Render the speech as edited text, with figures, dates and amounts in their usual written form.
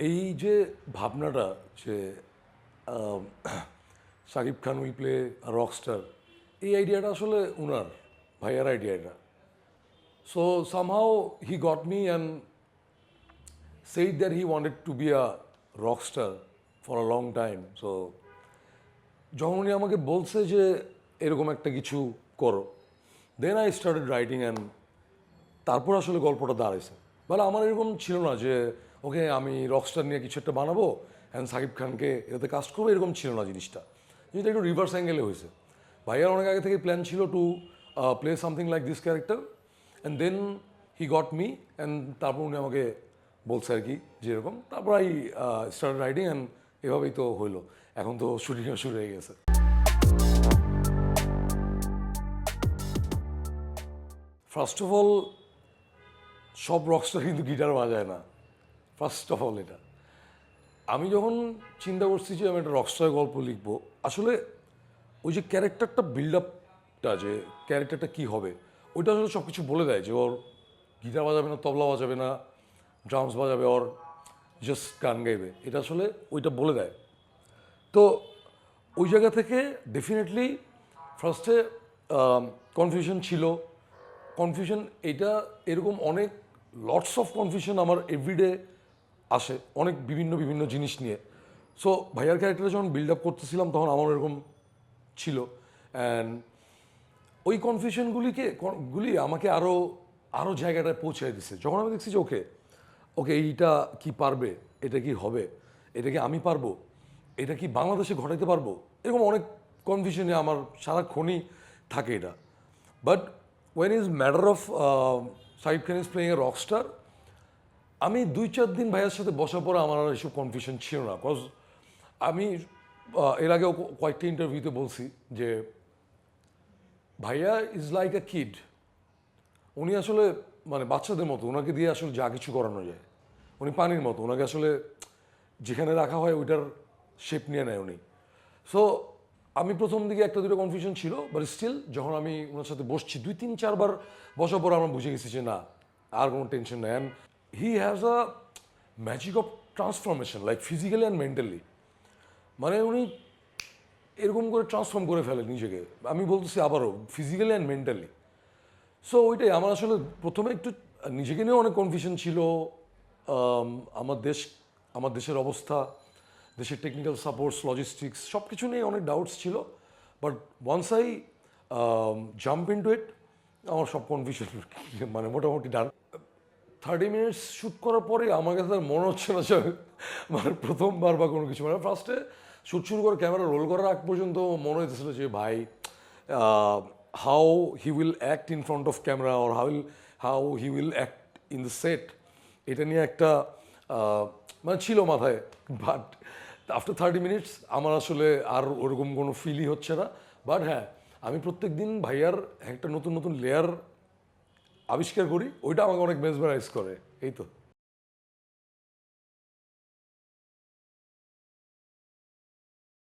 এই যে ভাবনাটা যে Shakib Khan will play Rockstar, এই আইডিয়াটা আসলে ওনার ভাইয়ার আইডিয়া এটা। So somehow he got me and said that he wanted to be a rock star for a long time. So যখন উনি আমাকে বলছে যে এরকম একটা কিছু করো, then I started writing and তারপর আসলে গল্পটা দাঁড়াইছে। বলে আমার এরকম ছিল না যে ওকে আমি রকস্টার নিয়ে কিছু একটা বানাবো অ্যান্ড সাকিব খানকে এটাতে কাস্ট করবো, এরকম ছিল না জিনিসটা। জিনিসটা একটু রিভার্স অ্যাঙ্গেলে হয়েছে। ভাইয়ার অনেক আগে থেকে প্ল্যান ছিল to play something like this character and then he got me and তারপর উনি আমাকে বলছে আর কি যেরকম, তারপর আই স্টার্ট রাইটিং অ্যান্ড এভাবেই তো হইলো। এখন তো শুটিংও শুরু হয়ে গেছে। ফার্স্ট অফ অল সব রকস্টার কিন্তু গিটার বাজায় না, ফার্স্ট অফ অল এটা। আমি যখন চিন্তা করছি যে আমি একটা রকস্টার গল্প লিখবো, আসলে ওই যে ক্যারেক্টারটা বিল্ড আপটা, যে ক্যারেক্টারটা কী হবে, ওইটা আসলে সব কিছু বলে দেয় যে ওর গিটার বাজাবে না, তবলা বাজাবে না, ড্রামস বাজাবে, ওর জাস্ট গান গাইবে, এটা আসলে ওইটা বলে দেয়। তো ওই জায়গা থেকে ডেফিনেটলি ফার্স্টে কনফিউশন ছিল। কনফিউশন এটা এরকম অনেক লটস অফ কনফিউশন আমার এভরিডে আসে, অনেক বিভিন্ন বিভিন্ন জিনিস নিয়ে। সো ভাইয়ার ক্যারেক্টারটা যখন বিল্ড আপ করতেছিলাম তখন আমার এরকম ছিল, অ্যান্ড ওই গুলি আমাকে আরও আরও জায়গাটায় পৌঁছে দিছে। যখন আমি দেখছি যে ওকে ওকে এইটা কি পারবে, এটা কি হবে, এটা কি আমি পারবো, এটা কি বাংলাদেশে ঘটাইতে পারবো, এরকম অনেক কনফিউশনে আমার সারাক্ষণই থাকে এটা। But when is matter of Shakib Khan is playing a rockstar, আমি 2-4 দিন ভাইয়ের সাথে বসার পরে আমার আর এসব কনফিউশন ছিল না। বিকজ আমি এর আগেও কয়েকটা ইন্টারভিউতে বলছি যে ভাইয়া ইজ লাইক এ কিড। উনি আসলে মানে বাচ্চাদের মতো, ওনাকে দিয়ে আসলে যা কিছু করানো যায়। উনি পানির মতো, ওনাকে আসলে যেখানে রাখা হয় ওইটার শেপ নিয়ে নেয় উনি। সো আমি প্রথম দিকে একটা দুটো কনফিউশন ছিল, বাট স্টিল যখন আমি ওনার সাথে বসছি 2-3-4 বার বসার পর আমরা বুঝে গেছি যে না, আর কোনো টেনশন নেই। And he has a magic of transformation, like physically and mentally. মানে উনি এরকম করে ট্রান্সফর্ম করে ফেলে নিজেকে। আমি বলতেছি আবারও ফিজিক্যালি অ্যান্ড মেন্টালি। সো ওইটাই আমার আসলে প্রথমে একটু নিজেকে নিয়েও অনেক কনফিউশন ছিল। আম, আমার দেশ আমার দেশের অবস্থা, দেশের টেকনিক্যাল সাপোর্টস, লজিস্টিক্স সব কিছু নিয়ে অনেক ডাউটস ছিল। But once I jump into it, আমার সব কনফিউশন মানে মোটামুটি ডান। 30 মিনিটস শ্যুট করার পরে আমার কাছে আর মনে হচ্ছে না যে মানে প্রথমবার বা কোনো কিছু, মানে ফার্স্টে শ্যুট শুরু করে ক্যামেরা রোল করার আগ পর্যন্ত মনে হইতেছিল যে ভাই how he will act in front of camera or how he will act in the set, এটা নিয়ে একটা মানে ছিল মাথায়। বাট আফটার 30 মিনিটস আমার আসলে আর ওরকম কোনো ফিলই হচ্ছে না। বাট হ্যাঁ, আমি প্রত্যেক দিন ভাইয়ার একটা নতুন নতুন লেয়ার আবিষ্কার করি, ওইটা আমাকে অনেক মেসমারাইজ করে, এই তো।